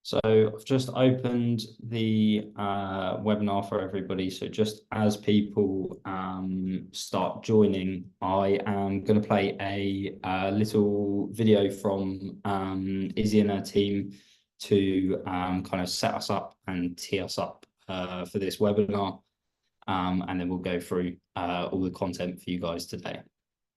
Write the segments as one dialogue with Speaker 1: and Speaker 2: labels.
Speaker 1: So I've just opened the webinar for everybody. So just as people start joining, I am going to play a little video from Izzy and her team to kind of set us up and tee us up for this webinar. And then we'll go through all the content for you guys today.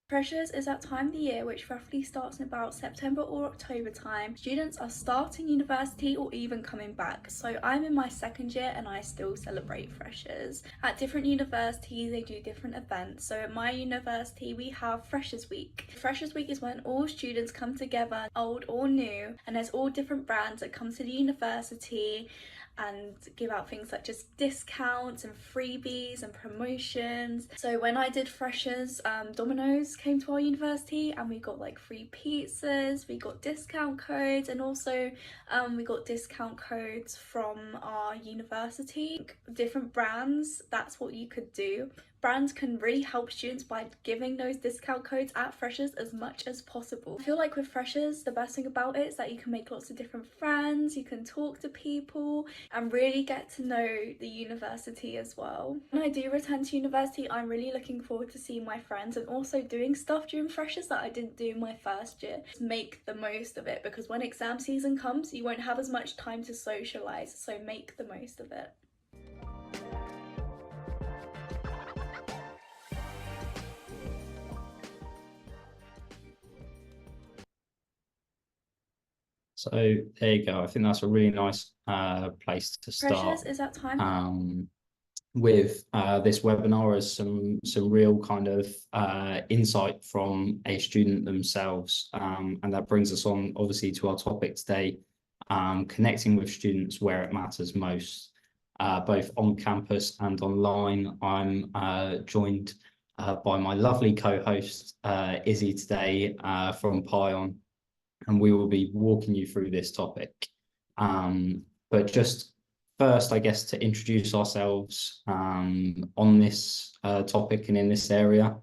Speaker 2: Freshers is that time of the year which roughly starts in about September or October time. Students are starting university or even coming back. So I'm in my second year and I still celebrate Freshers. At different universities they do different events. So at my university we have Freshers Week. Freshers Week is when all students come together, old or new, and there's all different brands that come to the university and give out things such as discounts and freebies and promotions. So when I did Freshers, Domino's came to our university and we got like free pizzas, we got discount codes, and also we got discount codes from our university. Different brands, that's what you could do. Brands can really help students by giving those discount codes at Freshers as much as possible. I feel like with Freshers, the best thing about it is that you can make lots of different friends, you can talk to people and really get to know the university as well. When I do return to university, I'm really looking forward to seeing my friends and also doing stuff during Freshers that I didn't do in my first year. Make the most of it, because when exam season comes, you won't have as much time to socialise, so make the most of it.
Speaker 1: So there you go. I think that's a really nice place to start.
Speaker 2: Freshers is that time
Speaker 1: with this webinar as some real kind of insight from a student themselves, and that brings us on obviously to our topic today, connecting with students where it matters most, both on campus and online. I'm joined by my lovely co-host Izzy today from Pion, and we will be walking you through this topic. But just first, I guess, to introduce ourselves on this topic and in this area.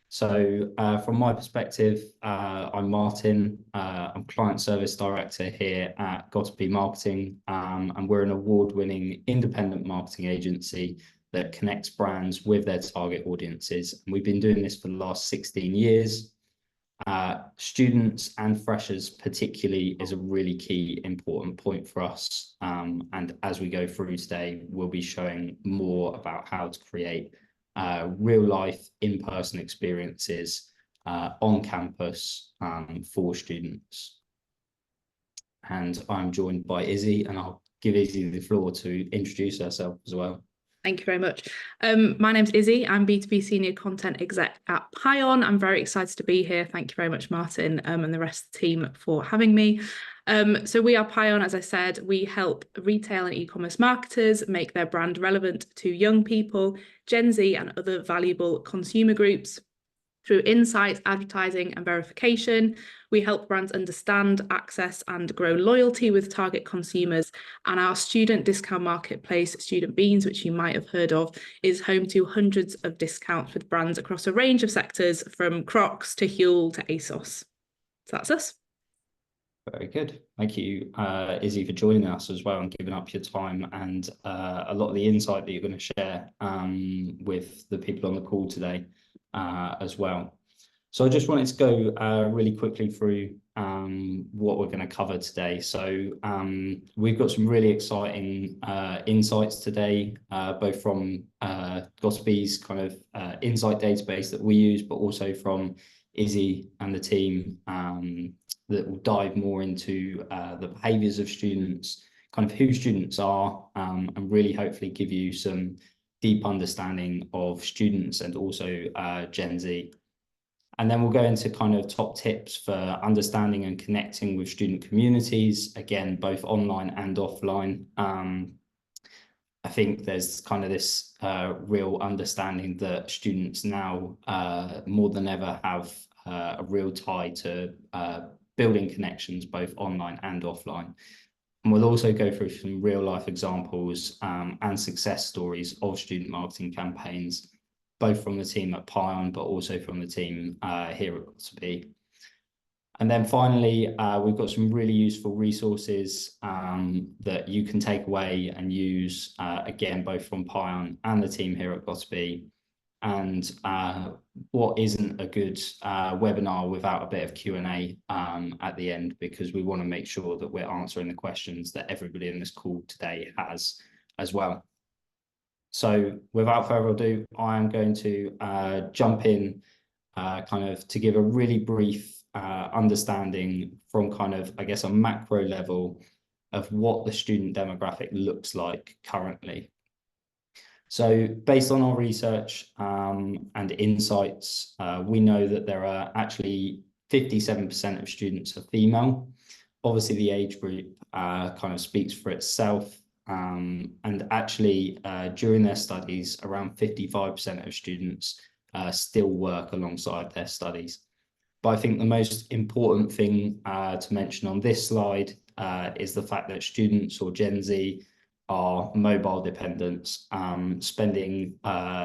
Speaker 1: So from my perspective, I'm Martin. I'm Client Service Director here at GottaBe Marketing, and we're an award-winning independent marketing agency that connects brands with their target audiences. And we've been doing this for the last 16 years. Students and freshers particularly is a really key important point for us, and as we go through today we'll be showing more about how to create real life in-person experiences on campus for students. And I'm joined by Izzy, and I'll give Izzy the floor to introduce herself as well.
Speaker 3: Thank you very much. My name's Izzy. I'm B2B Senior Content Exec at Pion. I'm very excited to be here. Thank you very much, Martin, and the rest of the team for having me. So we are Pion, as I said. We help retail and e-commerce marketers make their brand relevant to young people, Gen Z, and other valuable consumer groups. Through insights, advertising, and verification, we help brands understand, access, and grow loyalty with target consumers. And our student discount marketplace, Student Beans, which you might have heard of, is home to hundreds of discounts with brands across a range of sectors, from Crocs to Huel to ASOS. So that's us.
Speaker 1: Very good. Thank you, Izzy, for joining us as well and giving up your time and a lot of the insight that you're going to share with the people on the call today as well. So I just wanted to go really quickly through what we're going to cover today. So we've got some really exciting insights today, both from GottaBe's kind of insight database that we use, but also from Izzy and the team that will dive more into the behaviours of students, kind of who students are, and really hopefully give you some deep understanding of students and also Gen Z. And then we'll go into kind of top tips for understanding and connecting with student communities, again, both online and offline. I think there's kind of this real understanding that students now more than ever have a real tie to building connections both online and offline. And we'll also go through some real life examples and success stories of student marketing campaigns, both from the team at Pion, but also from the team here at GottaBe. And then finally, we've got some really useful resources that you can take away and use, again, both from Pion and the team here at GottaBe. And what isn't a good webinar without a bit of Q&A at the end, because we want to make sure that we're answering the questions that everybody in this call today has as well. So without further ado, I am going to jump in kind of to give a really brief understanding from kind of, I guess, a macro level of what the student demographic looks like currently. So based on our research and insights, we know that there are actually 57% of students are female. Obviously, the age group kind of speaks for itself. And actually, during their studies, around 55% of students still work alongside their studies. But I think the most important thing to mention on this slide is the fact that students, or Gen Z, are mobile dependents, spending,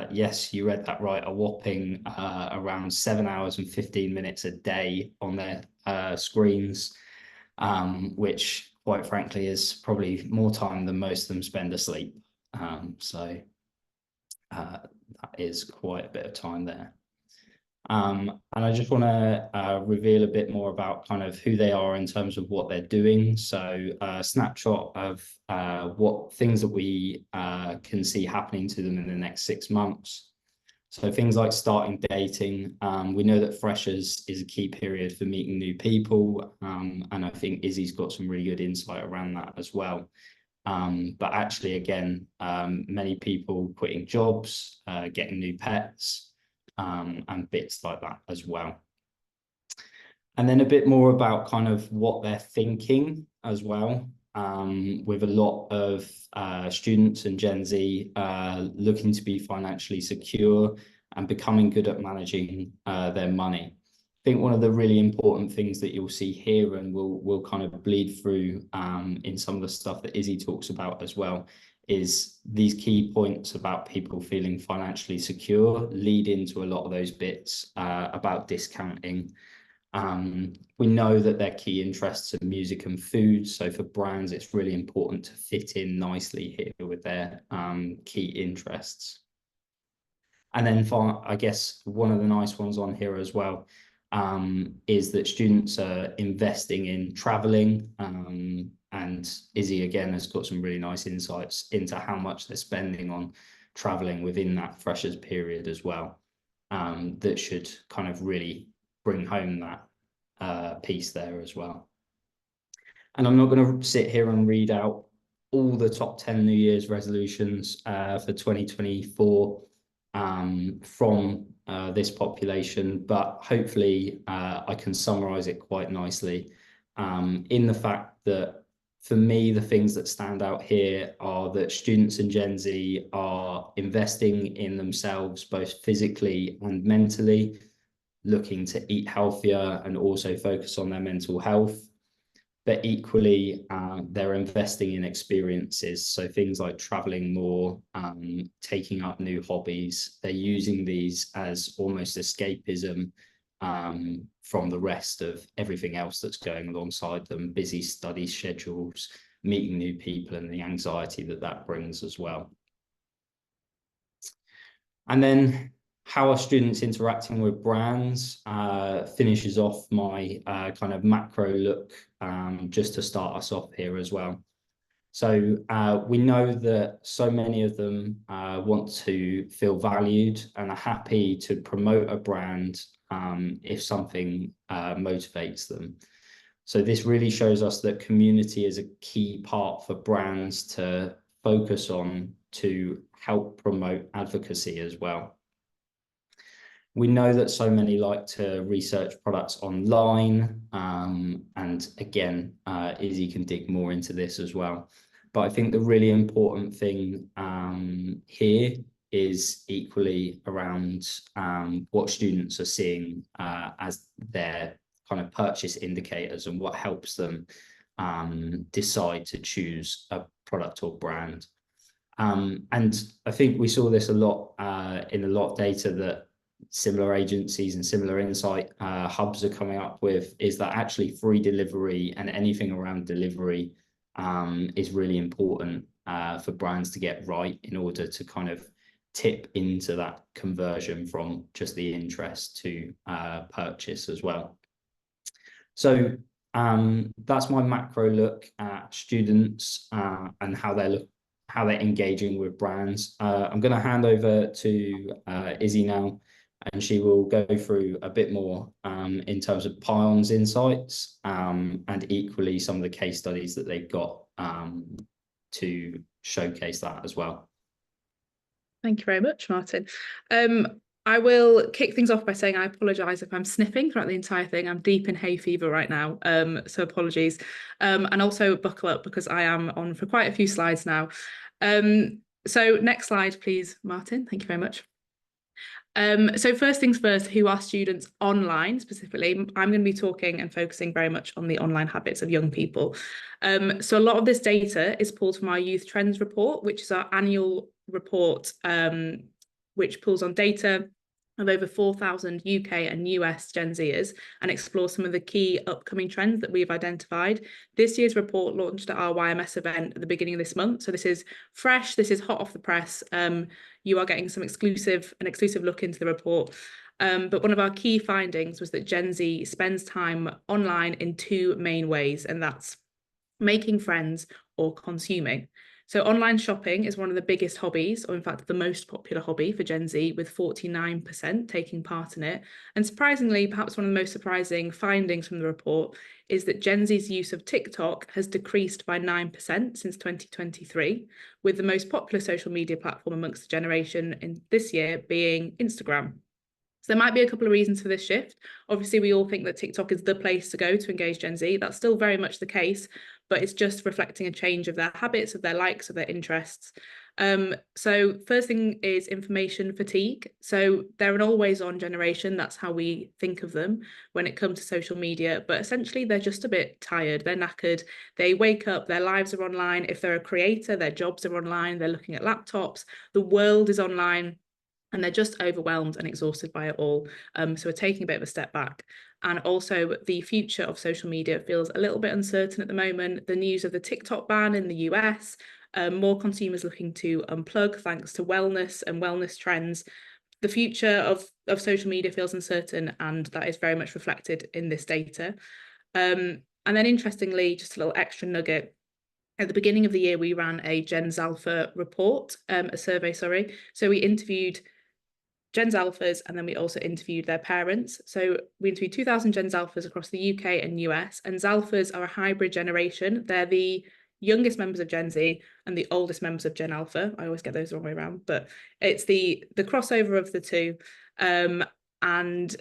Speaker 1: yes, you read that right, a whopping around 7 hours and 15 minutes a day on their screens, which quite frankly is probably more time than most of them spend asleep. So that is quite a bit of time there. And I just want to reveal a bit more about kind of who they are in terms of what they're doing. So a snapshot of what things that we can see happening to them in the next 6 months. So things like starting dating. We know that freshers is a key period for meeting new people. And I think Izzy's got some really good insight around that as well. But actually, again, many people quitting jobs, getting new pets, and bits like that as well. And then a bit more about kind of what they're thinking as well, with a lot of students and Gen Z looking to be financially secure and becoming good at managing their money. I think one of the really important things that you'll see here, and will kind of bleed through in some of the stuff that Izzy talks about as well, is these key points about people feeling financially secure lead into a lot of those bits about discounting. We know that their key interests are music and food. So for brands, it's really important to fit in nicely here with their key interests. And then I guess one of the nice ones on here as well is that students are investing in traveling. And Izzy, again, has got some really nice insights into how much they're spending on traveling within that freshers period as well. That should kind of really bring home that piece there as well. And I'm not going to sit here and read out all the top 10 New Year's resolutions for 2024 from this population, but hopefully I can summarize it quite nicely in the fact that for me, the things that stand out here are that students and Gen Z are investing in themselves, both physically and mentally, looking to eat healthier and also focus on their mental health. But equally, they're investing in experiences. So things like traveling more, taking up new hobbies. They're using these as almost escapism from the rest of everything else that's going alongside them, busy study schedules, meeting new people, and the anxiety that that brings as well. And then how are students interacting with brands finishes off my kind of macro look, just to start us off here as well. So we know that so many of them want to feel valued and are happy to promote a brand if something motivates them. So this really shows us that community is a key part for brands to focus on to help promote advocacy as well. We know that so many like to research products online, and again, Izzy can dig more into this as well. But I think the really important thing here is equally around what students are seeing as their kind of purchase indicators and what helps them decide to choose a product or brand. And I think we saw this a lot in a lot of data that similar agencies and similar insight hubs are coming up with, is that actually free delivery and anything around delivery is really important for brands to get right in order to kind of tip into that conversion from just the interest to purchase as well. So that's my macro look at students and how they're engaging with brands. I'm going to hand over to Izzy now, and she will go through a bit more in terms of Pion's insights and equally some of the case studies that they've got to showcase that as well.
Speaker 3: Thank you very much, Martin. I will kick things off by saying I apologise if I'm sniffing throughout the entire thing. I'm deep in hay fever right now, so apologies. And also buckle up because I am on for quite a few slides now. So next slide, please, Martin. Thank you very much. So first things first, who are students online specifically? I'm going to be talking and focusing very much on the online habits of young people. So a lot of this data is pulled from our Youth Trends report, which is our annual report, which pulls on data of over 4,000 UK and US Gen Zers and explores some of the key upcoming trends that we've identified. This year's report launched at our YMS event at the beginning of this month. So this is fresh, this is hot off the press. You are getting an exclusive look into the report. But one of our key findings was that Gen Z spends time online in two main ways, and that's making friends or consuming. So online shopping is one of the biggest hobbies, or in fact, the most popular hobby for Gen Z, with 49% taking part in it. And surprisingly, perhaps one of the most surprising findings from the report is that Gen Z's use of TikTok has decreased by 9% since 2023, with the most popular social media platform amongst the generation in this year being Instagram. So there might be a couple of reasons for this shift. Obviously, we all think that TikTok is the place to go to engage Gen Z. That's still very much the case, but it's just reflecting a change of their habits, of their likes, of their interests. So first thing is information fatigue. So they're an always-on generation. That's how we think of them when it comes to social media. But essentially, they're just a bit tired. They're knackered. They wake up, their lives are online. If they're a creator, their jobs are online. They're looking at laptops. The world is online. And they're just overwhelmed and exhausted by it all. So we're taking a bit of a step back. And also the future of social media feels a little bit uncertain at the moment. The news of the TikTok ban in the US, more consumers looking to unplug thanks to wellness and wellness trends. The future of social media feels uncertain, and that is very much reflected in this data. And then interestingly, just a little extra nugget. At the beginning of the year, we ran a Gen Alpha report, a survey, sorry. So we interviewed Gen Alphas, and then we also interviewed their parents. So we interviewed 2,000 Gen Alphas across the UK and US, and Alphas are a hybrid generation. They're the youngest members of Gen Z and the oldest members of Gen Alpha. I always get those the wrong way around, but it's the crossover of the two. And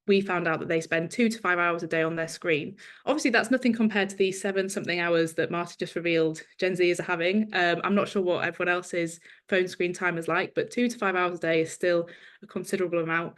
Speaker 3: we found out that they spend 2 to 5 hours a day on their screen. Obviously, that's nothing compared to the 7-something hours that Marty just revealed Gen Zers are having. I'm not sure what everyone else's phone screen time is like, but 2 to 5 hours a day is still a considerable amount.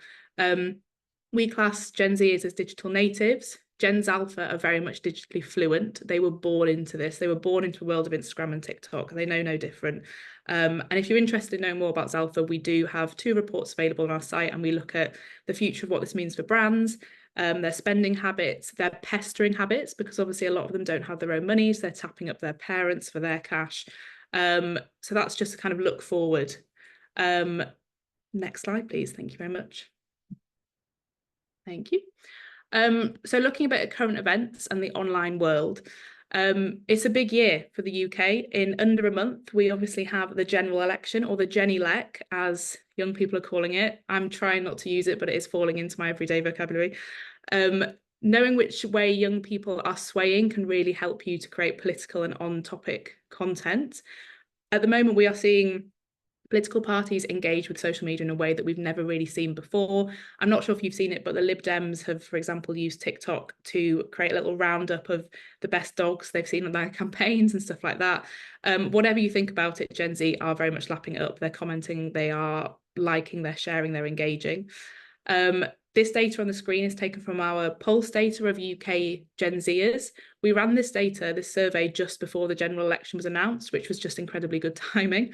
Speaker 3: We class Gen Zers as digital natives. Gen Alpha are very much digitally fluent. They were born into this. They were born into a world of Instagram and TikTok. They know no different. And if you're interested in knowing more about Alpha, we do have 2 reports available on our site, and we look at the future of what this means for brands, their spending habits, their pestering habits, because obviously a lot of them don't have their own money, so they're tapping up their parents for their cash. So that's just a kind of look forward. Next slide, please. Thank you very much. Thank you. So looking a bit at current events and the online world, it's a big year for the UK. In under a month, we obviously have the general election, or the Gen-elec, as young people are calling it. I'm trying not to use it, but it is falling into my everyday vocabulary. Knowing which way young people are swaying can really help you to create political and on-topic content. At the moment, we are seeing political parties engage with social media in a way that we've never really seen before. I'm not sure if you've seen it, but the Lib Dems have, for example, used TikTok to create a little roundup of the best dogs they've seen on their campaigns and stuff like that. Whatever you think about it, Gen Z are very much lapping it up. They're commenting, they are liking, they're sharing, they're engaging. This data on the screen is taken from our pulse data of UK Gen Zers. We ran this survey just before the general election was announced, which was just incredibly good timing.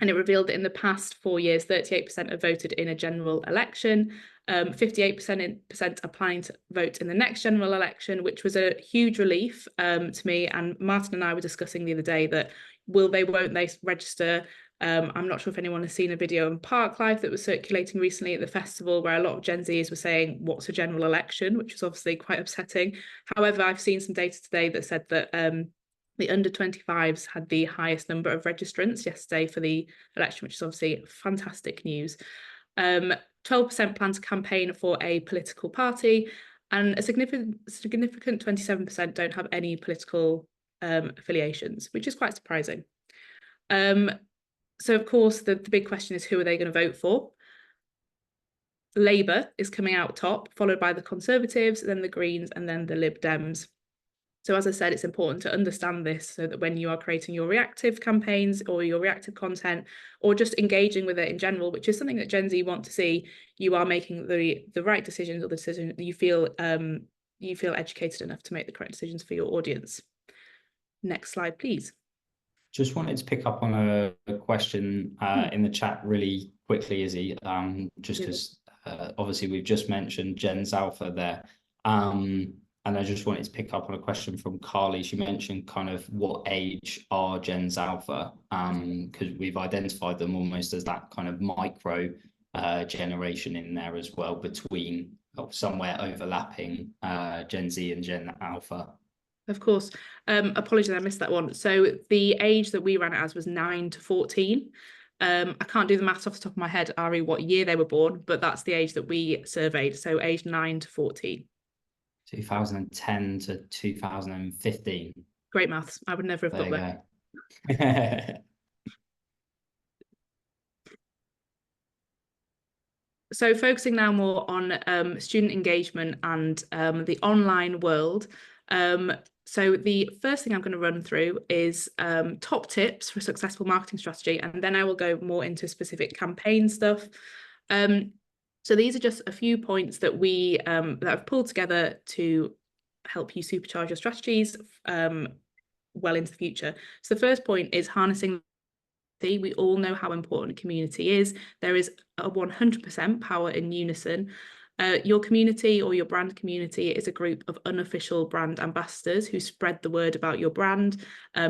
Speaker 3: And it revealed that in the past 4 years, 38% have voted in a general election. 58% are planning to vote in the next general election, which was a huge relief to me. And Martin and I were discussing the other day that won't they register? I'm not sure if anyone has seen a video on Parklife that was circulating recently at the festival where a lot of Gen Zs were saying, what's a general election, which was obviously quite upsetting. However, I've seen some data today that said that the under 25s had the highest number of registrants yesterday for the election, which is obviously fantastic news. 12% plan to campaign for a political party, and a significant 27% don't have any political affiliations, which is quite surprising. So of course, the big question is, who are they going to vote for? Labour is coming out top, followed by the Conservatives, then the Greens, and then the Lib Dems. So as I said, it's important to understand this so that when you are creating your reactive campaigns or your reactive content, or just engaging with it in general, which is something that Gen Z want to see, you are making the right decisions, or the decision you feel educated enough to make the correct decisions for your audience. Next slide, please.
Speaker 1: Just wanted to pick up on a question in the chat really quickly, Izzy, just because obviously we've just mentioned Gens Alpha there. And I just wanted to pick up on a question from Carly. She mentioned kind of what age are Gens Alpha, because we've identified them almost as that kind of micro generation in there as well, between somewhere overlapping Gen Z and Gen Alpha.
Speaker 3: Of course. Apologies, I missed that one. So the age that we ran it as was 9 to 14. I can't do the maths off the top of my head, Ari, what year they were born, but that's the age that we surveyed. So age 9 to 14.
Speaker 1: 2010 to 2015.
Speaker 3: Great maths. I would never have got
Speaker 1: there.
Speaker 3: So focusing now more on student engagement and the online world. So the first thing I'm going to run through is top tips for a successful marketing strategy, and then I will go more into specific campaign stuff. So these are just a few points that we that I've pulled together to help you supercharge your strategies well into the future. So the first point is harnessing. We all know how important community is. There is a 100% power in unison. Your community or your brand community is a group of unofficial brand ambassadors who spread the word about your brand,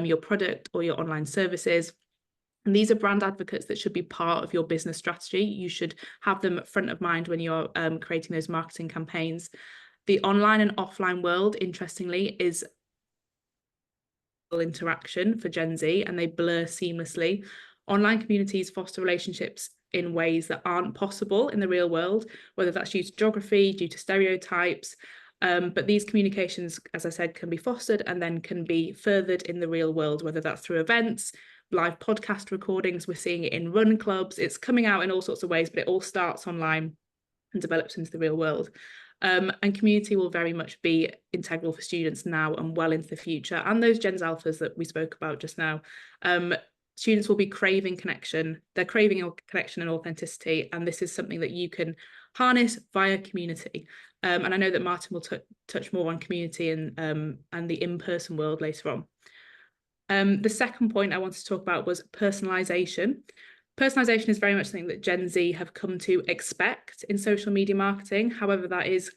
Speaker 3: your product, or your online services. And these are brand advocates that should be part of your business strategy. You should have them front of mind when you're creating those marketing campaigns. The online and offline world, interestingly, is interaction for Gen Z, and they blur seamlessly. Online communities foster relationships in ways that aren't possible in the real world, whether that's due to geography, due to stereotypes. But these communications, as I said, can be fostered and then can be furthered in the real world, whether that's through events, live podcast recordings. We're seeing it in run clubs. It's coming out in all sorts of ways, but it all starts online and develops into the real world. And community will very much be integral for students now and well into the future. And those Gens Alphas that we spoke about just now, students will be craving connection. They're craving connection and authenticity. And this is something that you can harness via community. And I know that Martin will touch more on community and the in-person world later on. The second point I wanted to talk about was personalization. Personalization is very much something that Gen Z have come to expect in social media marketing. However, that is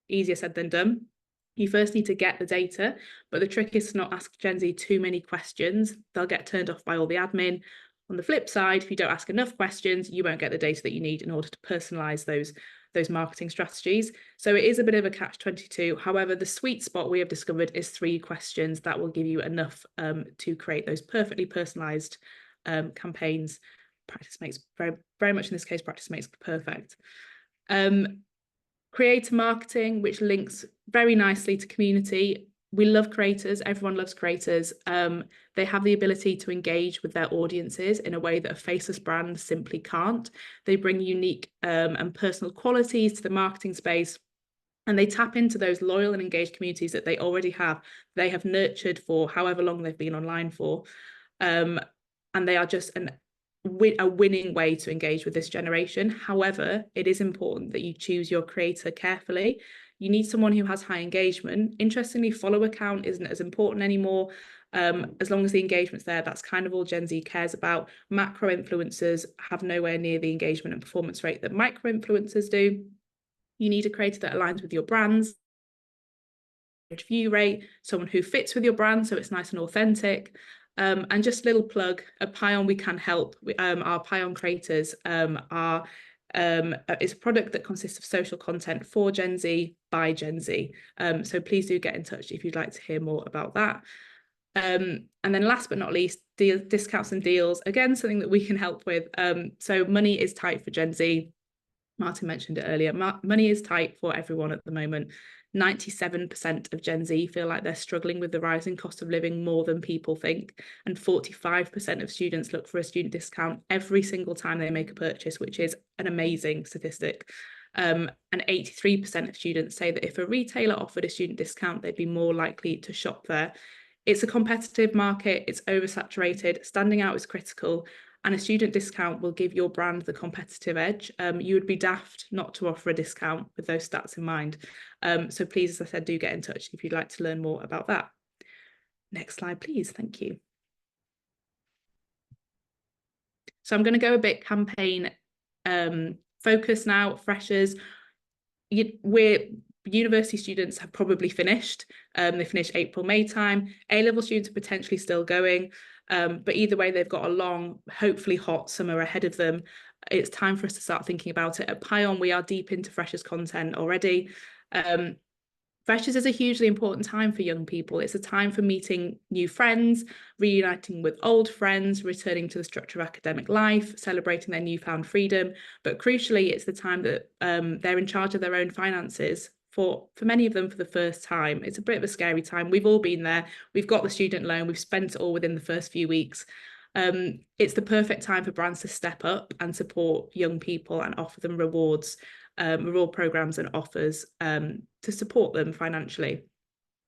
Speaker 3: easier said than done. You first need to get the data, but the trick is to not ask Gen Z too many questions. They'll get turned off by all the admin. On the flip side, if you don't ask enough questions, you won't get the data that you need in order to personalize those marketing strategies. So it is a bit of a catch-22. However, the sweet spot we have discovered is 3 questions that will give you enough to create those perfectly personalized campaigns. Practice makes very much in this case, practice makes perfect. Creator marketing, which links very nicely to community. We love creators. Everyone loves creators. They have the ability to engage with their audiences in a way that a faceless brand simply can't. They bring unique and personal qualities to the marketing space, and they tap into those loyal and engaged communities that they already have. They have nurtured for however long they've been online for, and they are just a winning way to engage with this generation. However, it is important that you choose your creator carefully. You need someone who has high engagement. Interestingly, follower count isn't as important anymore. As long as the engagement's there, that's kind of all Gen Z cares about. Macro influencers have nowhere near the engagement and performance rate that micro influencers do. You need a creator that aligns with your brands, view rate, someone who fits with your brand, so it's nice and authentic. And just a little plug, at Pion we can help. Our Pion creators it's a product that consists of social content for Gen Z by Gen Z. So please do get in touch if you'd like to hear more about that. And then last but not least, discounts and deals, again, something that we can help with. So money is tight for Gen Z. Martin mentioned it earlier. Money is tight for everyone at the moment. 97% of Gen Z feel like they're struggling with the rising cost of living more than people think. And 45% of students look for a student discount every single time they make a purchase, which is an amazing statistic. And 83% of students say that if a retailer offered a student discount, they'd be more likely to shop there. It's a competitive market, it's oversaturated, standing out is critical, and a student discount will give your brand the competitive edge. You would be daft not to offer a discount with those stats in mind. So please, as I said, do get in touch if you'd like to learn more about that. Next slide, please. Thank you. So I'm going to go a bit campaign focus now. Freshers, university students have probably finished. They finished April, May time. A-level students are potentially still going. But either way, they've got a long, hopefully hot summer ahead of them. It's time for us to start thinking about it. At Pion, we are deep into Freshers content already. Freshers is a hugely important time for young people. It's a time for meeting new friends, reuniting with old friends, returning to the structure of academic life, celebrating their newfound freedom. But crucially, it's the time that they're in charge of their own finances. For many of them for the first time. It's a bit of a scary time. We've all been there. We've got the student loan. We've spent it all within the first few weeks. It's the perfect time for brands to step up and support young people and offer them rewards, reward programs and offers to support them financially.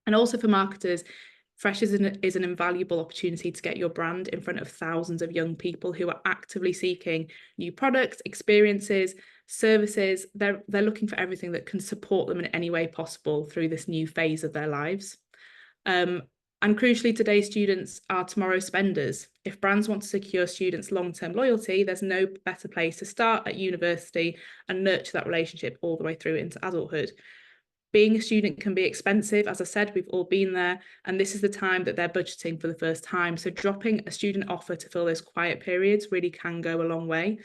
Speaker 3: And also for marketers, Freshers is an invaluable opportunity to get your brand in front of thousands of young people who are actively seeking new products, experiences, services. They're looking for everything that can support them in any way possible through this new phase of their lives. And crucially, today's students are tomorrow's spenders. If brands want to secure students' long-term loyalty, there's no better place to start at university and nurture that relationship all the way through into adulthood. Being a student can be expensive. As I said, we've all been there, and this is the time that they're budgeting for the first time. So dropping a student offer to fill those quiet periods really can go a long way.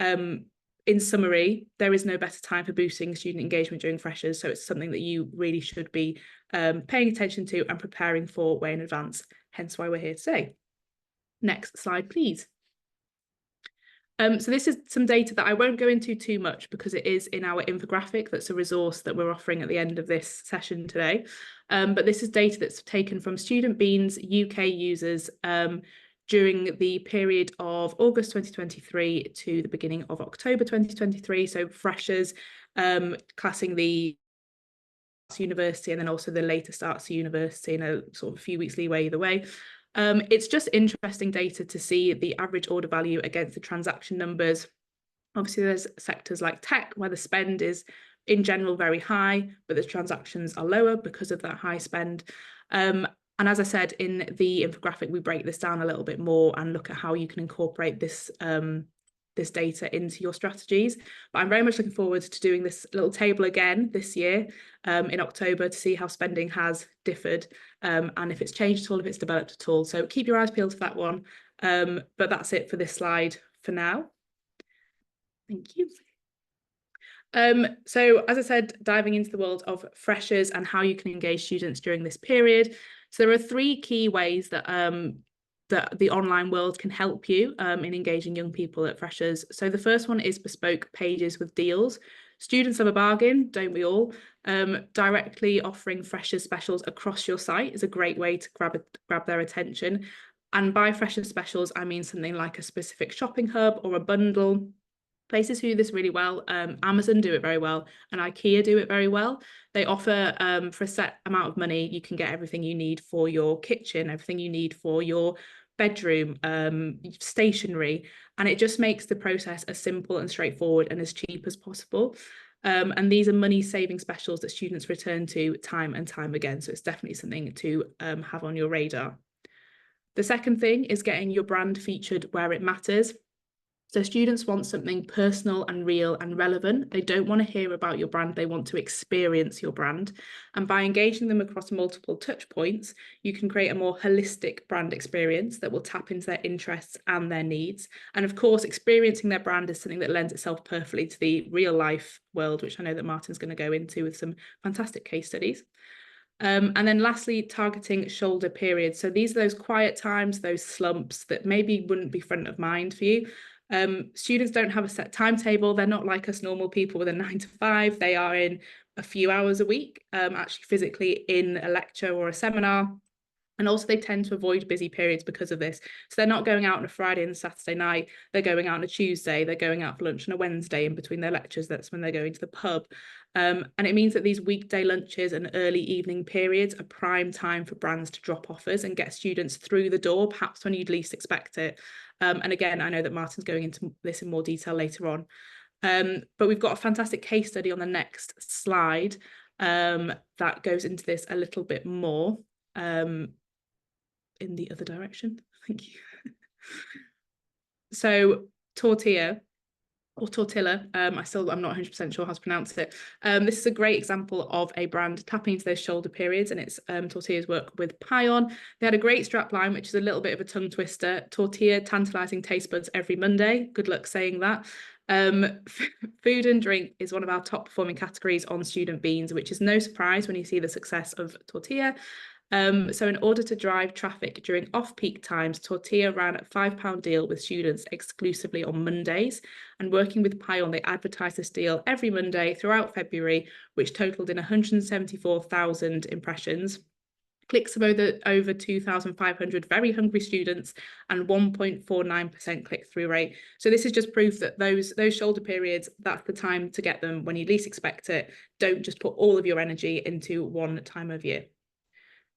Speaker 3: In summary, there is no better time for boosting student engagement during Freshers, so it's something that you really should be paying attention to and preparing for way in advance, hence why we're here today. Next slide, please. So this is some data that I won't go into too much because it is in our infographic. That's a resource that we're offering at the end of this session today. But this is data that's taken from Student Bean's UK users during the period of August 2023 to the beginning of October 2023. So Freshers, classing the university and then also the later starts to university in a sort of a few weeks leeway either way. It's just interesting data to see the average order value against the transaction numbers. Obviously, there's sectors like tech where the spend is in general very high, but the transactions are lower because of that high spend. And as I said, in the infographic, we break this down a little bit more and look at how you can incorporate this this data into your strategies. But I'm very much looking forward to doing this little table again this year in October to see how spending has differed and if it's changed at all, if it's developed at all. So keep your eyes peeled for that one. But that's it for this slide for now. Thank you. So as I said, diving into the world of Freshers and how you can engage students during this period. So there are three key ways that that the online world can help you in engaging young people at Freshers. So the first one is bespoke pages with deals. Students have a bargain, don't we all? Directly offering Freshers specials across your site is a great way to grab their attention. And by Freshers specials, I mean something like a specific shopping hub or a bundle. Places who do this really well. Amazon do it very well, and IKEA do it very well. They offer for a set amount of money, you can get everything you need for your kitchen, everything you need for your bedroom, stationery, and it just makes the process as simple and straightforward and as cheap as possible. And these are money-saving specials that students return to time and time again, so it's definitely something to have on your radar. The second thing is getting your brand featured where it matters. So students want something personal and real and relevant. They don't want to hear about your brand, they want to experience your brand. And by engaging them across multiple touch points, you can create a more holistic brand experience that will tap into their interests and their needs. And of course, experiencing their brand is something that lends itself perfectly to the real life world, which I know that Martin's going to go into with some fantastic case studies. And then lastly, targeting shoulder periods. So these are those quiet times, those slumps that maybe wouldn't be front of mind for you. Students don't have a set timetable. They're not like us normal people with a 9 to 5. They are in a few hours a week, actually physically in a lecture or a seminar. And also they tend to avoid busy periods because of this. So they're not going out on a Friday and a Saturday night. They're going out on a Tuesday. They're going out for lunch on a Wednesday in between their lectures. That's when they're going to the pub. And it means that these weekday lunches and early evening periods are prime time for brands to drop offers and get students through the door, perhaps when you'd least expect it. And again, I know that Martin's going into this in more detail later on. But we've got a fantastic case study on the next slide that goes into this a little bit more. In the other direction. Thank you. So tortilla or tortilla, I'm not 100% sure how to pronounce it. This is a great example of a brand tapping into those shoulder periods, and it's Tortilla's work with Pion. They had a great strap line, which is a little bit of a tongue twister. Tortilla, tantalizing taste buds every Monday. Good luck saying that. Food and drink is one of our top performing categories on Student Beans, which is no surprise when you see the success of Tortilla. So in order to drive traffic during off-peak times, Tortilla ran a £5 deal with students exclusively on Mondays, and working with Pion, they advertised this deal every Monday throughout February, which totaled in 174,000 impressions, clicks of over 2,500 very hungry students, and 1.49% click-through rate. So this is just proof that those shoulder periods, that's the time to get them when you least expect it. Don't just put all of your energy into one time of year.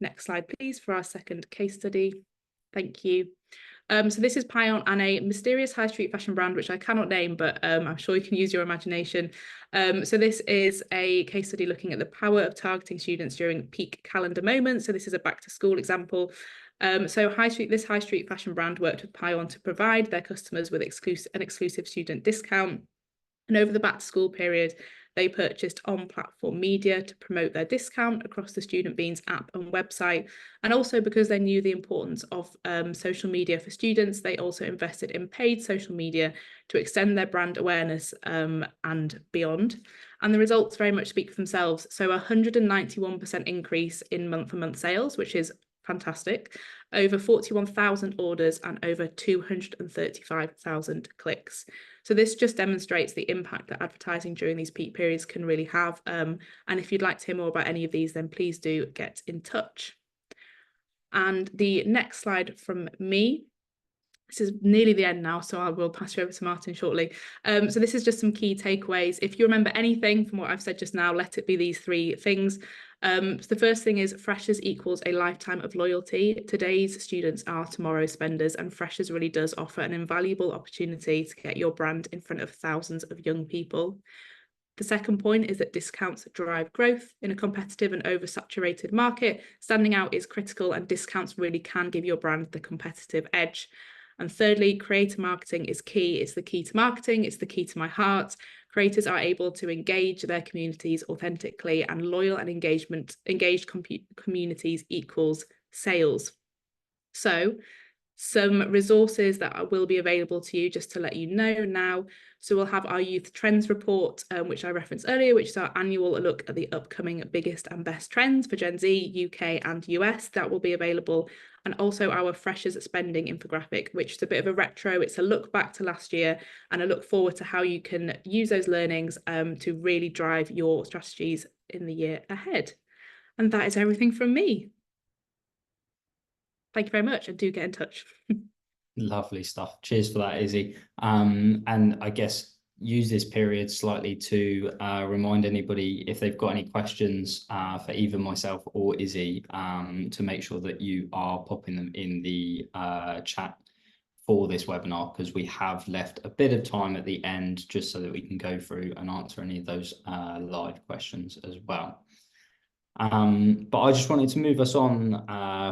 Speaker 3: Next slide, please, for our second case study. Thank you. So this is Pion and a mysterious high street fashion brand, which I cannot name, but I'm sure you can use your imagination. So this is a case study looking at the power of targeting students during peak calendar moments. So this is a back to school example. So this high street fashion brand worked with Pion to provide their customers with an exclusive student discount. And over the back to school period, they purchased on-platform media to promote their discount across the Student Beans app and website. And also because they knew the importance of social media for students, they also invested in paid social media to extend their brand awareness and beyond. And the results very much speak for themselves. So 191% increase in month-to-month sales, which is fantastic, over 41,000 orders and over 235,000 clicks. So this just demonstrates the impact that advertising during these peak periods can really have. And if you'd like to hear more about any of these, then please do get in touch. And the next slide from me, this is nearly the end now, so I will pass you over to Martin shortly. So this is just some key takeaways. If you remember anything from what I've said just now, let it be these three things. So the first thing is freshers equals a lifetime of loyalty. Today's students are tomorrow's spenders, and freshers really does offer an invaluable opportunity to get your brand in front of thousands of young people. The second point is that discounts drive growth. In a competitive and oversaturated market, standing out is critical, and discounts really can give your brand the competitive edge. And thirdly, creator marketing is key. It's the key to marketing. It's the key to my heart. Creators are able to engage their communities authentically, and loyal and engaged communities equals sales. So some resources that will be available to you, just to let you know now. So we'll have our youth trends report, which I referenced earlier, which is our annual look at the upcoming biggest and best trends for Gen Z, UK and US. That will be available. And also our freshers spending infographic, which is a bit of a retro. It's a look back to last year and a look forward to how you can use those learnings to really drive your strategies in the year ahead. And that is everything from me. Thank you very much, and do get in touch.
Speaker 1: Lovely stuff. Cheers for that, Izzy. And I guess use this period slightly to remind anybody, if they've got any questions for either myself or Izzy, to make sure that you are popping them in the chat for this webinar, because we have left a bit of time at the end just so that we can go through and answer any of those live questions as well. But I just wanted to move us on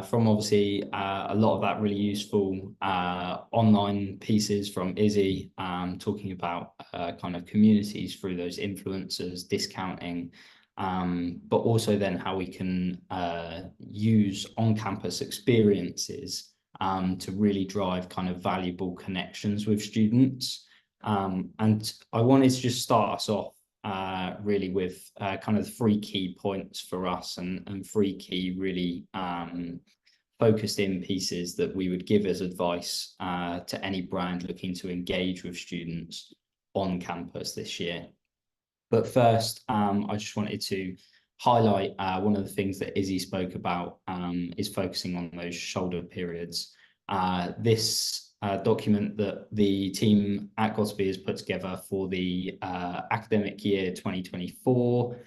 Speaker 1: from obviously a lot of that really useful online pieces from Izzy, talking about kind of communities through those influencers, discounting, but also then how we can use on-campus experiences to really drive kind of valuable connections with students. And I wanted to just start us off really with kind of 3 key points for us, and 3 key really focused in pieces that we would give as advice to any brand looking to engage with students on campus this year. But first, I just wanted to highlight one of the things that Izzy spoke about is focusing on those shoulder periods. This document that the team at GottaBe has put together for the academic year 2024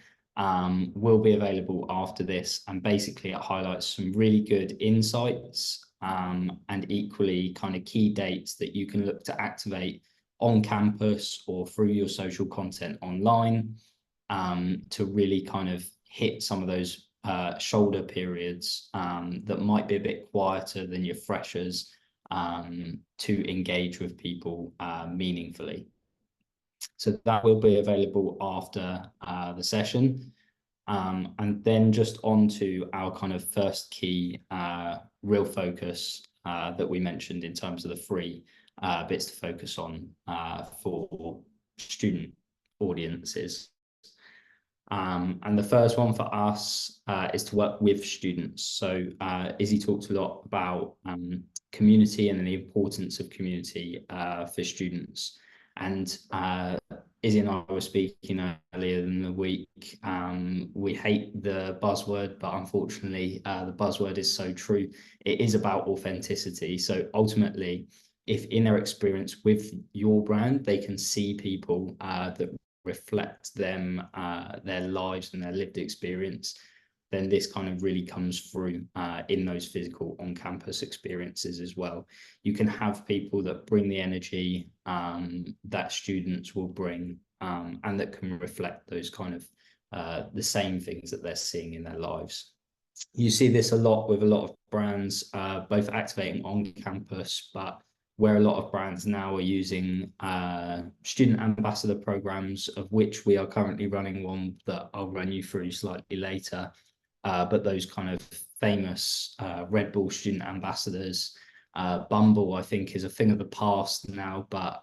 Speaker 1: will be available after this, and basically it highlights some really good insights and equally kind of key dates that you can look to activate on campus or through your social content online to really kind of hit some of those shoulder periods that might be a bit quieter than your freshers, to engage with people meaningfully. So that will be available after the session. And then just on to our kind of first key real focus that we mentioned in terms of the 3 bits to focus on for student audiences. And the first one for us is to work with students. So Izzy talked a lot about community and the importance of community for students. And Izzy and I were speaking earlier in the week. We hate the buzzword, but unfortunately, the buzzword is so true. It is about authenticity. So ultimately, if in their experience with your brand, they can see people that reflect them, their lives and their lived experience, then this kind of really comes through in those physical on-campus experiences as well. You can have people that bring the energy that students will bring and that can reflect those kind of the same things that they're seeing in their lives. You see this a lot with a lot of brands, both activating on campus, but where a lot of brands now are using student ambassador programs, of which we are currently running one that I'll run you through slightly later. But those kind of famous Red Bull student ambassadors, Bumble, I think, is a thing of the past now, but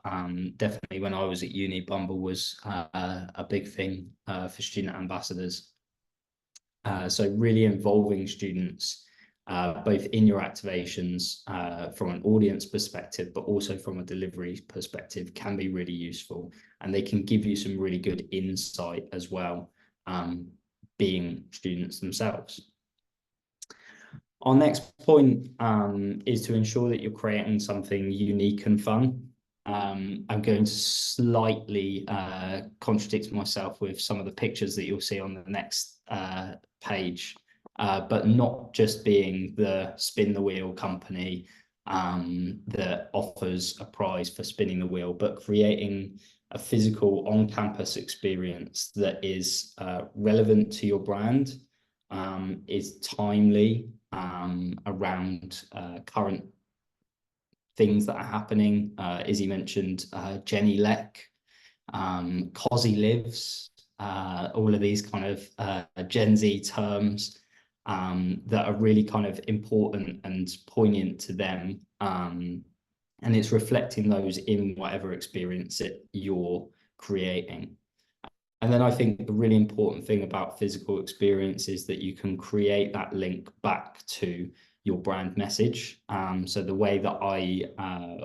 Speaker 1: definitely when I was at uni, Bumble was a big thing for student ambassadors. So really involving students both in your activations from an audience perspective, but also from a delivery perspective, can be really useful. And they can give you some really good insight as well, being students themselves. Our next point is to ensure that you're creating something unique and fun. I'm going to slightly contradict myself with some of the pictures that you'll see on the next page. But not just being the spin the wheel company that offers a prize for spinning the wheel, but creating a physical on-campus experience that is relevant to your brand, is timely around current things that are happening. Izzy mentioned Jenny Leck, Cosy Lives, all of these kind of Gen Z terms that are really kind of important and poignant to them. And it's reflecting those in whatever experience you're creating. And then I think the really important thing about physical experience is that you can create that link back to your brand message. So the way that I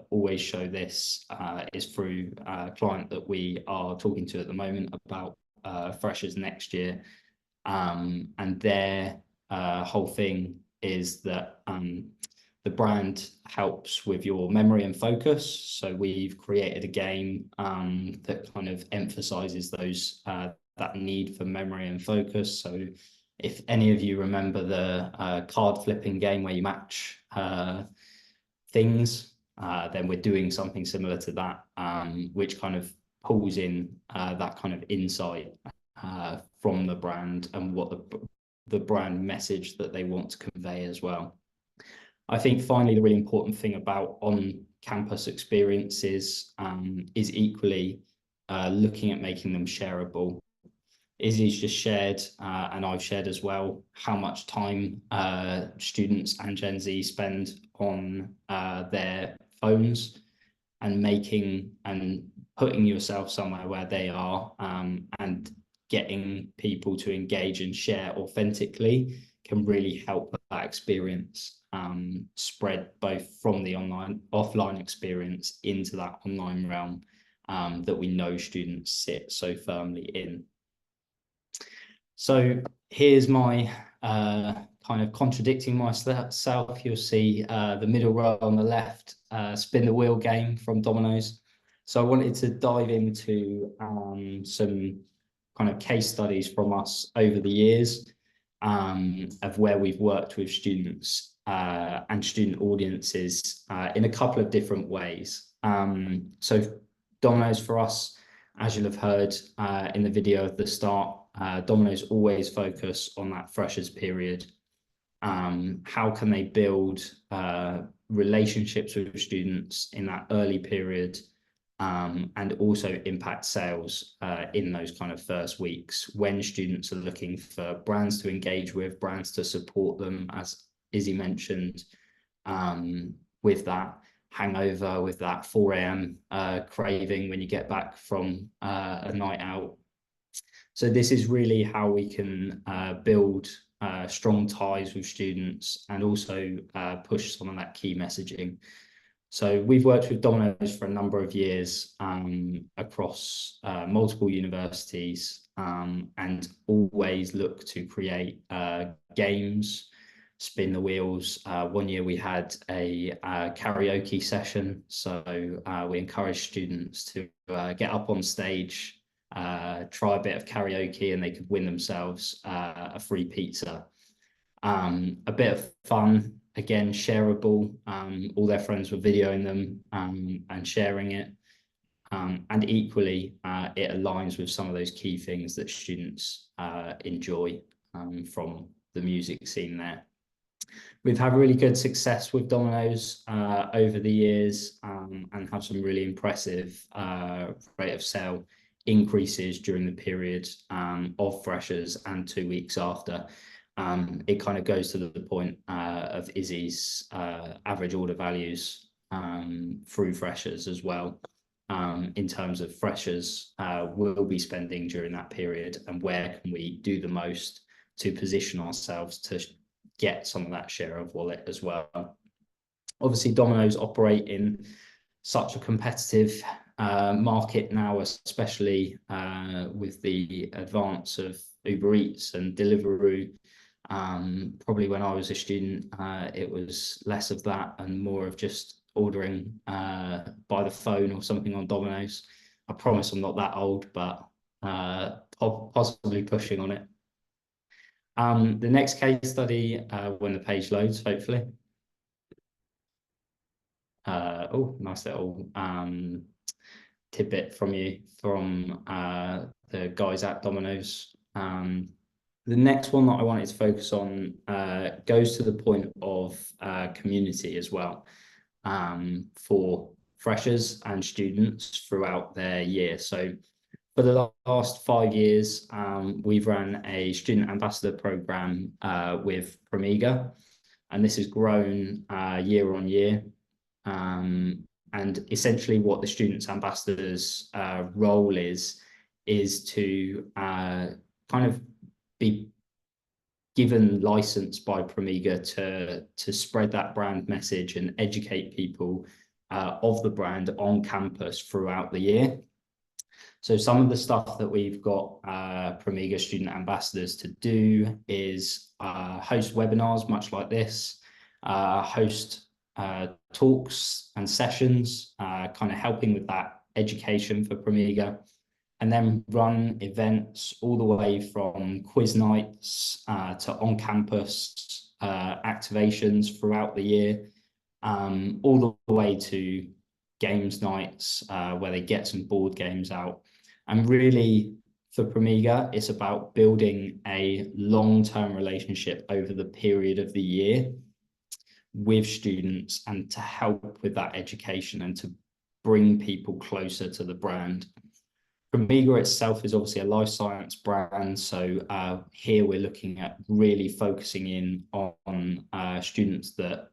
Speaker 1: always show this is through a client that we are talking to at the moment about freshers next year. And their whole thing is that the brand helps with your memory and focus. So we've created a game that kind of emphasizes those that need for memory and focus. So if any of you remember the card flipping game where you match things, then we're doing something similar to that, which kind of pulls in that kind of insight from the brand and what the the brand message that they want to convey as well. I think finally, the really important thing about on-campus experiences is equally looking at making them shareable. Izzy's just shared, and I've shared as well, how much time students and Gen Z spend on their phones, and making and putting yourself somewhere where they are, and getting people to engage and share authentically can really help that experience spread both from the offline experience into that online realm that we know students sit so firmly in. So here's my kind of contradicting myself. You'll see the middle row on the left, spin the wheel game from Domino's. So I wanted to dive into some kind of case studies from us over the years of where we've worked with students and student audiences in a couple of different ways. So Domino's for us, as you'll have heard in the video at the start, Domino's always focus on that freshers period. How can they build relationships with students in that early period, and also impact sales in those kind of first weeks when students are looking for brands to engage with, brands to support them, as Izzy mentioned, with that hangover, with that 4 a.m. Craving when you get back from a night out. So this is really how we can build strong ties with students and also push some of that key messaging. So we've worked with Domino's for a number of years across multiple universities, and always look to create games, spin the wheels. One year we had a karaoke session. So we encouraged students to get up on stage, try a bit of karaoke, and they could win themselves a free pizza. A bit of fun, again, shareable. All their friends were videoing them and sharing it. And equally, it aligns with some of those key things that students enjoy from the music scene there. We've had really good success with Domino's over the years, and have some really impressive rate of sale increases during the period of freshers and 2 weeks after. It kind of goes to the point of Izzy's average order values through freshers as well, in terms of freshers will be spending during that period, and where can we do the most to position ourselves to get some of that share of wallet as well. Obviously, Domino's operate in such a competitive market now, especially with the advance of Uber Eats and Deliveroo. Probably when I was a student, it was less of that and more of just ordering by the phone or something on Domino's. I promise I'm not that old, but possibly pushing on it. The next case study, when the page loads, hopefully. Oh, nice little tidbit from you from the guys at Domino's. The next one that I wanted to focus on goes to the point of community as well, for freshers and students throughout their year. So for the last 5 years, we've run a student ambassador program with Promega, and this has grown year on year. And essentially what the students ambassadors role is to kind of be given license by Promega to spread that brand message and educate people of the brand on campus throughout the year. So some of the stuff that we've got Promega student ambassadors to do is host webinars much like this, host talks and sessions, kind of helping with that education for Promega, and then run events all the way from quiz nights to on-campus activations throughout the year, all the way to games nights where they get some board games out, and really For Promega, it's about building a long-term relationship over the period of the year with students, and to help with that education and to bring people closer to the brand. Promega itself is obviously a life science brand, so here we're looking at really focusing in on students that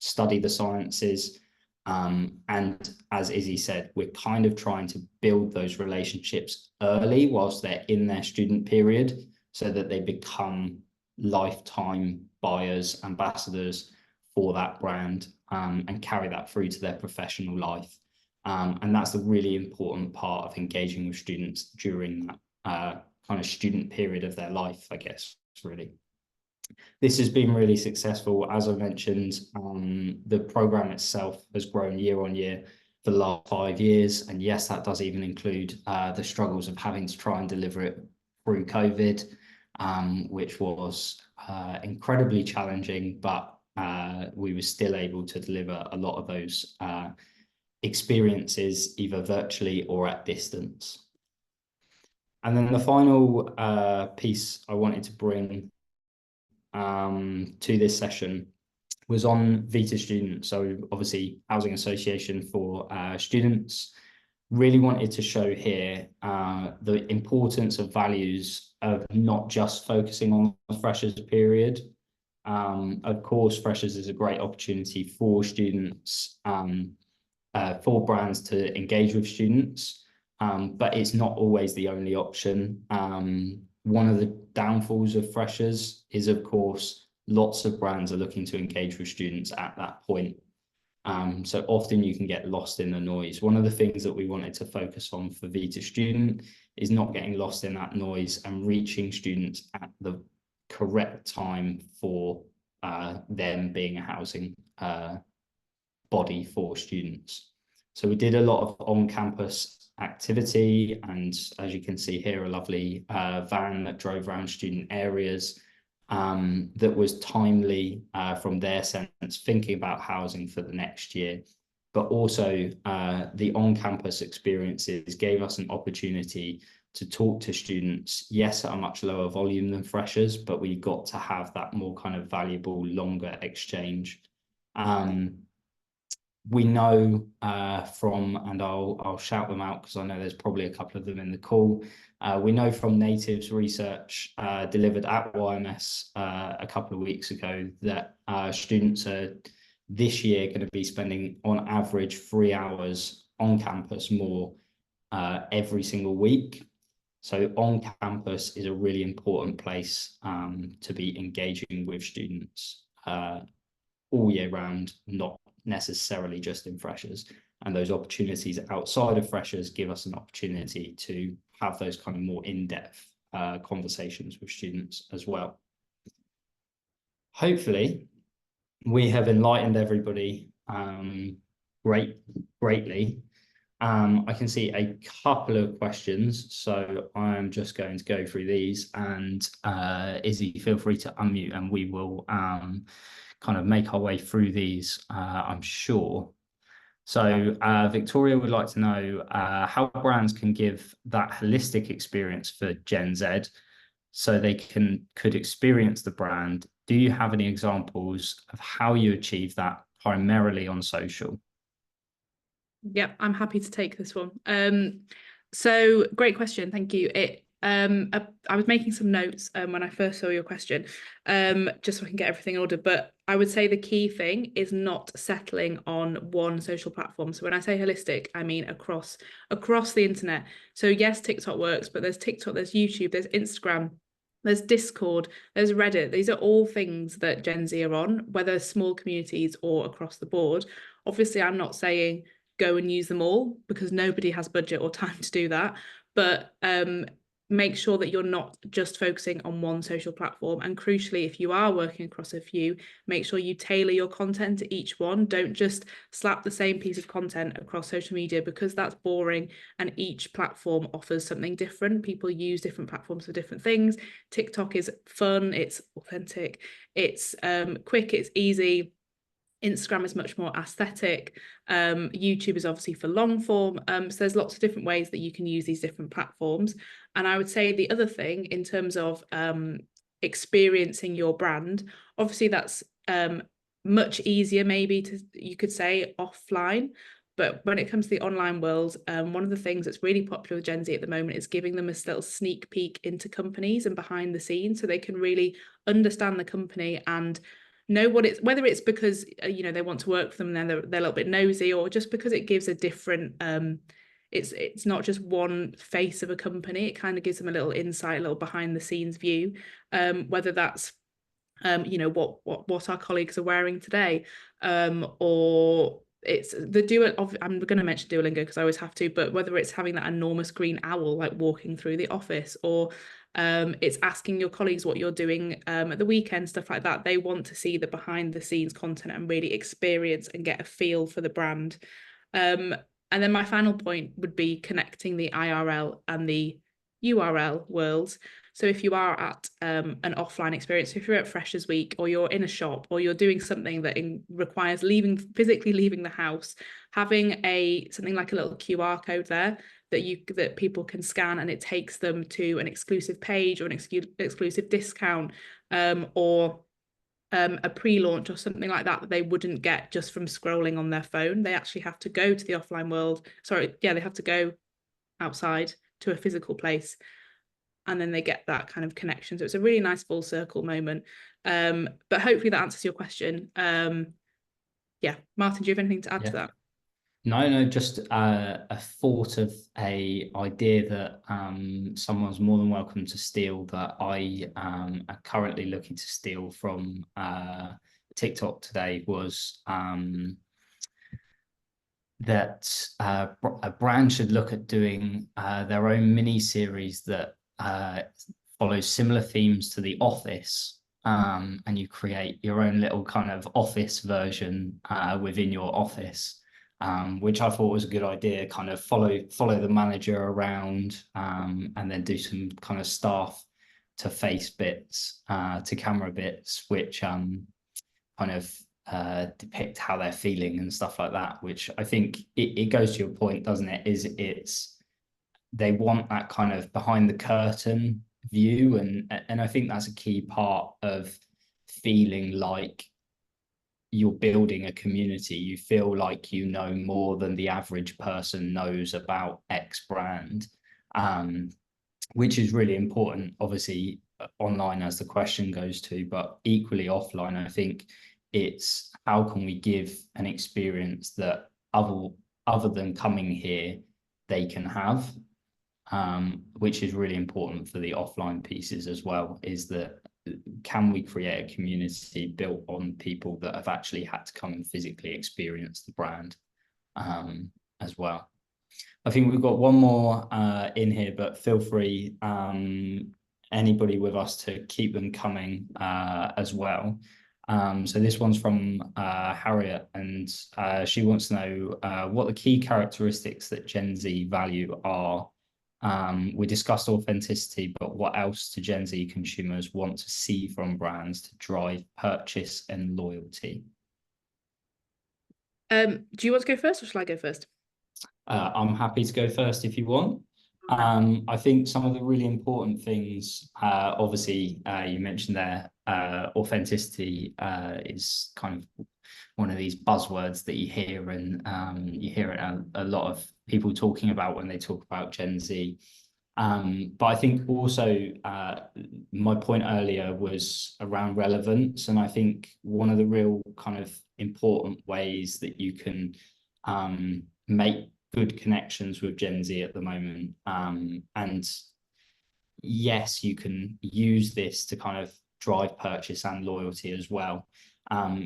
Speaker 1: study the sciences, and as Izzy said, we're kind of trying to build those relationships early whilst they're in their student period, so that they become lifetime buyers, ambassadors for that brand, and carry that through to their professional life. And that's a really important part of engaging with students during that kind of student period of their life, I guess, really. This has been really successful. As I mentioned, the program itself has grown year on year for the last 5 years. And yes, that does even include the struggles of having to try and deliver it through COVID, which was incredibly challenging, but we were still able to deliver a lot of those experiences either virtually or at distance. And then the final piece I wanted to bring to this session was on Vita Student. So obviously Housing Association for Students. Really wanted to show here the importance of values of not just focusing on the freshers period. Of course, freshers is a great opportunity for students, for brands to engage with students, but it's not always the only option. One of the downfalls of freshers is, of course, lots of brands are looking to engage with students at that point. So often you can get lost in the noise. One of the things that we wanted to focus on for Vita Student is not getting lost in that noise and reaching students at the correct time for them being a housing body for students. So we did a lot of on-campus activity, and as you can see here, a lovely van that drove around student areas, that was timely from their sense, thinking about housing for the next year. But also the on-campus experiences gave us an opportunity to talk to students, yes, at a much lower volume than freshers, but we got to have that more kind of valuable, longer exchange. We know from, and I'll shout them out because I know there's probably a couple of them in the call. We know from Natives research delivered at YMS a couple of weeks ago that students are this year going to be spending on average 3 hours on campus more every single week. So on campus is a really important place to be engaging with students all year round, not necessarily just in freshers. And those opportunities outside of freshers give us an opportunity to have those kind of more in-depth conversations with students as well. Hopefully we have enlightened everybody greatly. I can see a couple of questions, so I'm just going to go through these, and Izzy, feel free to unmute and we will kind of make our way through these, I'm sure. So Victoria would like to know how brands can give that holistic experience for Gen Z so they could experience the brand. Do you have any examples of how you achieve that primarily on social?
Speaker 3: Yep, I'm happy to take this one. So great question, thank you. I was making some notes when I first saw your question, just so I can get everything in order. But I would say the key thing is not settling on one social platform. So when I say holistic, I mean across the internet. So yes, TikTok works, but there's TikTok, there's YouTube, there's Instagram, there's Discord, there's Reddit. These are all things that Gen Z are on, whether small communities or across the board. Obviously, I'm not saying go and use them all because nobody has budget or time to do that. But make sure that you're not just focusing on one social platform. And crucially, if you are working across a few, make sure you tailor your content to each one. Don't just slap the same piece of content across social media because that's boring and each platform offers something different. People use different platforms for different things. TikTok is fun, it's authentic, it's quick, it's easy. Instagram is much more aesthetic. YouTube is obviously for long form. So there's lots of different ways that you can use these different platforms. And I would say the other thing in terms of experiencing your brand, obviously that's much easier maybe to, you could say, offline. But when it comes to the online world, one of the things that's really popular with Gen Z at the moment is giving them a little sneak peek into companies and behind the scenes, so they can really understand the company and know what it's, whether it's because they want to work for them and they're a little bit nosy, or just because it gives a different it's not just one face of a company. It kind of gives them a little insight, a little behind the scenes view, whether that's what our colleagues are wearing today, or it's the dual of, I'm going to mention Duolingo because I always have to, but whether it's having that enormous green owl like walking through the office, or it's asking your colleagues what you're doing at the weekend, stuff like that. They want to see the behind the scenes content and really experience and get a feel for the brand. And then my final point would be connecting the IRL and the URL worlds. So if you are at an offline experience, if you're at Freshers Week, or you're in a shop, or you're doing something that requires physically leaving the house, having something like a little QR code there that people can scan, and it takes them to an exclusive page or an exclusive discount, or a pre-launch or something like that they wouldn't get just from scrolling on their phone. They actually have to go to the offline world. They have to go outside to a physical place, and then they get that kind of connection. So it's a really nice full circle moment. But hopefully that answers your question. Yeah, Martin, do you have anything to add to that?
Speaker 1: No, just a thought of a idea that someone's more than welcome to steal, that I am currently looking to steal from TikTok today, was that a brand should look at doing their own mini series that follows similar themes to The Office, and you create your own little kind of office version within your office. Which I thought was a good idea. Kind of follow the manager around, and then do some kind of staff to face bits, to camera bits, which kind of depict how they're feeling and stuff like that. Which I think it goes to your point, doesn't it? They want that kind of behind the curtain view, and I think that's a key part of feeling like you're building a community. You feel like you know more than the average person knows about X brand, which is really important, obviously online as the question goes to, but equally offline. I think it's how can we give an experience that other than coming here they can have, which is really important for the offline pieces as well, is that can we create a community built on people that have actually had to come and physically experience the brand as well. I think we've got one more in here, but feel free, anybody with us, to keep them coming as well. So this one's from Harriet, and she wants to know what the key characteristics that Gen Z value are. We discussed authenticity, but what else do Gen Z consumers want to see from brands to drive purchase and loyalty?
Speaker 3: Do you want to go first, or shall I go first?
Speaker 1: I'm happy to go first if you want. I think some of the really important things, obviously, you mentioned there, authenticity is kind of one of these buzzwords that you hear, and you hear it a lot of people talking about when they talk about Gen Z. But I think also my point earlier was around relevance, and I think one of the real kind of important ways that you can make good connections with Gen Z at the moment, and yes, you can use this to kind of drive purchase and loyalty as well,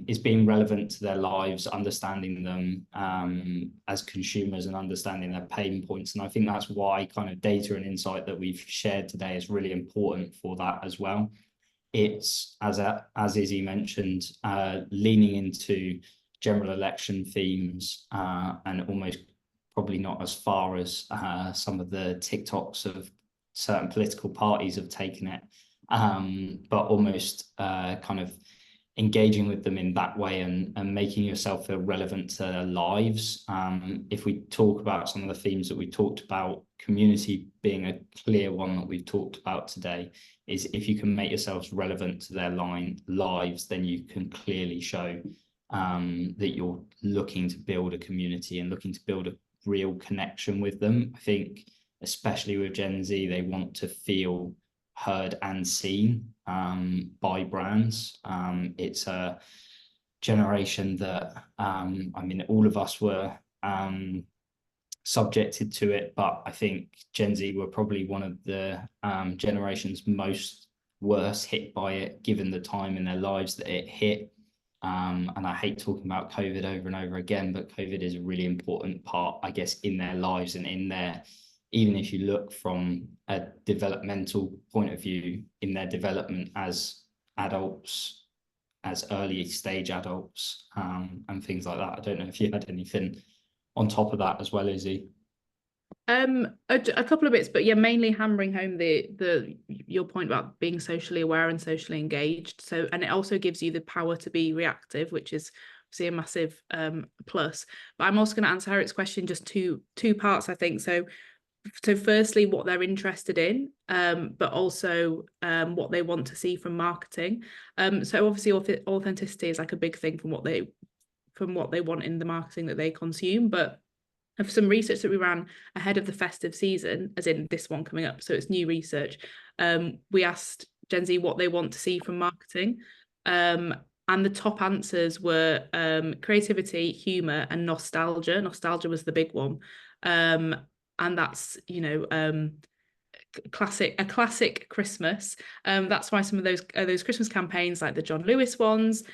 Speaker 1: is being relevant to their lives, understanding them as consumers, and understanding their pain points. And I think that's why kind of data and insight that we've shared today is really important for that as well. It's, as Izzy mentioned, leaning into general election themes, and almost probably not as far as some of the TikToks of certain political parties have taken it, but almost kind of engaging with them in that way and making yourself feel relevant to their lives. If we talk about some of the themes that we talked about, community being a clear one that we've talked about today, is if you can make yourselves relevant to their lives, then you can clearly show that you're looking to build a community and looking to build a real connection with them. I think, especially with Gen Z, they want to feel heard and seen by brands. It's a generation that, I mean, all of us were subjected to it, but I think Gen Z were probably one of the generations most worst hit by it, given the time in their lives that it hit. And I hate talking about COVID over and over again, but COVID is a really important part, I guess, in their lives and in their, even if you look from a developmental point of view, in their development as adults, as early stage adults, and things like that. I don't know if you had anything on top of that as well, Izzy.
Speaker 3: A couple of bits, but yeah, mainly hammering home the your point about being socially aware and socially engaged. So, and it also gives you the power to be reactive, which is obviously a massive plus. But I'm also going to answer Eric's question, just two parts, I think. So firstly, what they're interested in, but also what they want to see from marketing. So obviously authenticity is like a big thing from what they want in the marketing that they consume. But of some research that we ran ahead of the festive season, as in this one coming up, so it's new research, we asked Gen Z what they want to see from marketing. And the top answers were creativity, humour, and nostalgia. Nostalgia was the big one. And that's, you know, a classic Christmas. That's why some of those Christmas campaigns, like the John Lewis ones,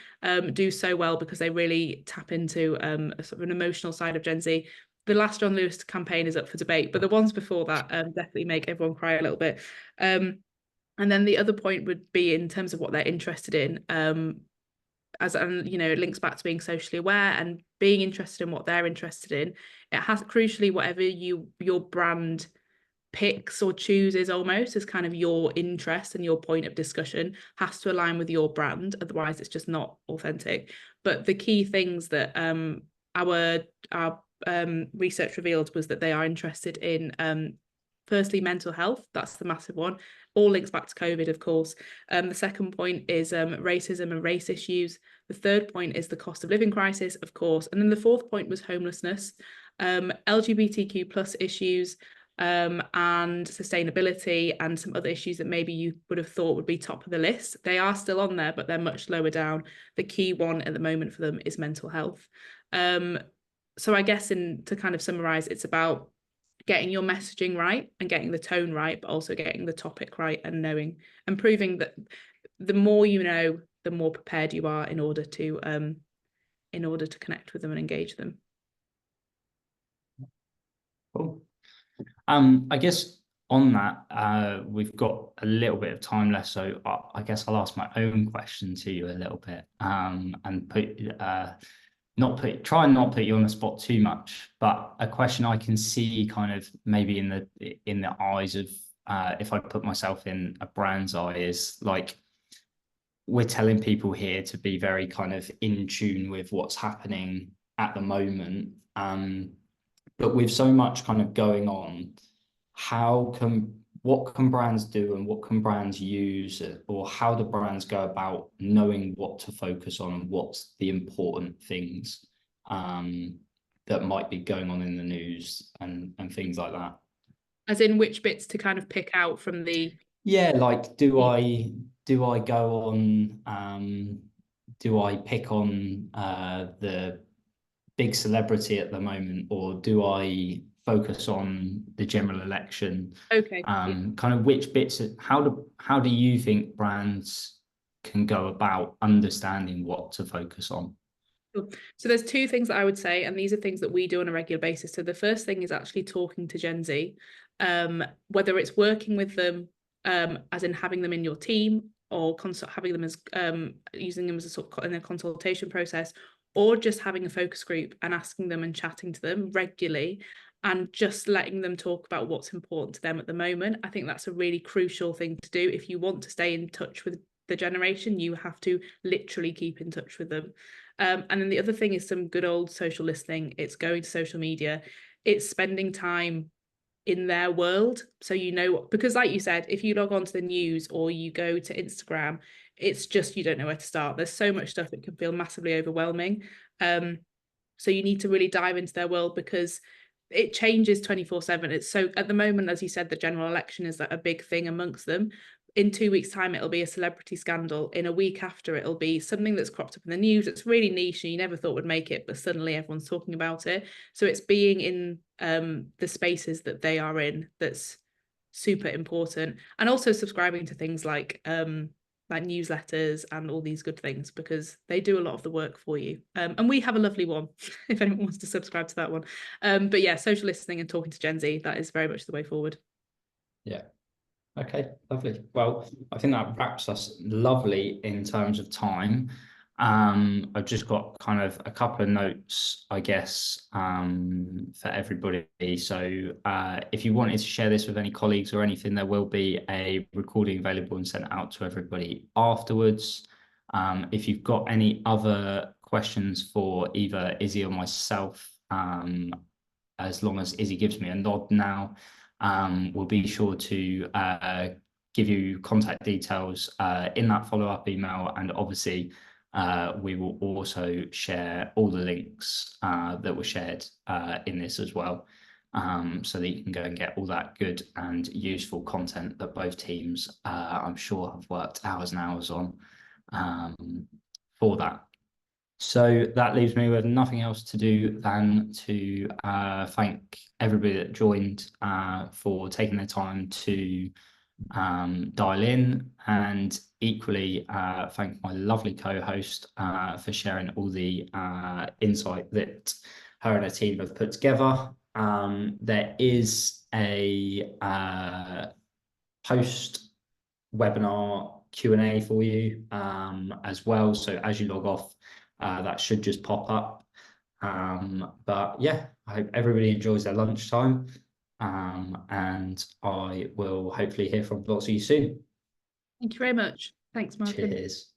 Speaker 3: do so well, because they really tap into a sort of an emotional side of Gen Z. The last John Lewis campaign is up for debate, but the ones before that definitely make everyone cry a little bit. And then the other point would be in terms of what they're interested in, and you know, it links back to being socially aware and being interested in what they're interested in. It has, crucially, whatever your brand picks or chooses almost as kind of your interest and your point of discussion has to align with your brand, otherwise it's just not authentic. But the key things that our research revealed was that they are interested in firstly mental health. That's the massive one, all links back to COVID, of course. The second point is racism and race issues. The third point is the cost of living crisis, of course, and then the fourth point was homelessness, LGBTQ plus issues, and sustainability, and some other issues that maybe you would have thought would be top of the list. They are still on there, but they're much lower down. The key one at the moment for them is mental health. So I guess to kind of summarize, it's about getting your messaging right and getting the tone right, but also getting the topic right and knowing and proving that the more you know, the more prepared you are in order to connect with them and engage them.
Speaker 1: Cool. I guess on that, we've got a little bit of time left, so I guess I'll ask my own question to you a little bit, and try and not put you on the spot too much, but a question I can see kind of maybe in the eyes of, if I put myself in a brand's eye, is like, we're telling people here to be very kind of in tune with what's happening at the moment, but with so much kind of going on, what can brands do and what can brands use, or how do brands go about knowing what to focus on and what's the important things that might be going on in the news and things like that?
Speaker 3: As in which bits to kind of pick out from the...
Speaker 1: Yeah, like do I go on, do I pick on the big celebrity at the moment, or do I focus on the general election?
Speaker 3: Okay.
Speaker 1: Kind of which bits, how do you think brands can go about understanding what to focus on?
Speaker 3: So there's two things that I would say, and these are things that we do on a regular basis. So the first thing is actually talking to Gen Z, whether it's working with them, as in having them in your team, or having them as using them as a sort of in a consultation process, or just having a focus group and asking them and chatting to them regularly and just letting them talk about what's important to them at the moment. I think that's a really crucial thing to do if you want to stay in touch with the generation, you have to literally keep in touch with them. And then the other thing is some good old social listening. It's going to social media. It's spending time in their world. So, because like you said, if you log on to the news or you go to Instagram, it's just, you don't know where to start. There's so much stuff, it can feel massively overwhelming. So you need to really dive into their world, because it changes 24/7. It's so, at the moment, as you said, the general election is a big thing amongst them. In 2 weeks' time, it'll be a celebrity scandal. In a week after, it'll be something that's cropped up in the news. It's really niche and you never thought would make it, but suddenly everyone's talking about it. So it's being in the spaces that they are in that's super important. And also subscribing to things like newsletters and all these good things, because they do a lot of the work for you. And we have a lovely one if anyone wants to subscribe to that one. But yeah, social listening and talking to Gen Z, that is very much the way forward.
Speaker 1: Yeah. Okay, lovely. Well, I think that wraps us lovely in terms of time. I've just got kind of a couple of notes, I guess, for everybody. So if you wanted to share this with any colleagues or anything, there will be a recording available and sent out to everybody afterwards. If you've got any other questions for either Izzy or myself, as long as Izzy gives me a nod now, we'll be sure to give you contact details in that follow-up email, and obviously we will also share all the links that were shared in this as well, so that you can go and get all that good and useful content that both teams, I'm sure, have worked hours and hours on for that. So that leaves me with nothing else to do than to thank everybody that joined for taking their time to dial in, and equally thank my lovely co-host for sharing all the insight that her and her team have put together. There is a post webinar Q&A for you as well, so as you log off, that should just pop up. But yeah, I hope everybody enjoys their lunchtime, and I will hopefully hear from lots of you soon.
Speaker 3: Thank you very much. Thanks, Martin.
Speaker 1: Cheers.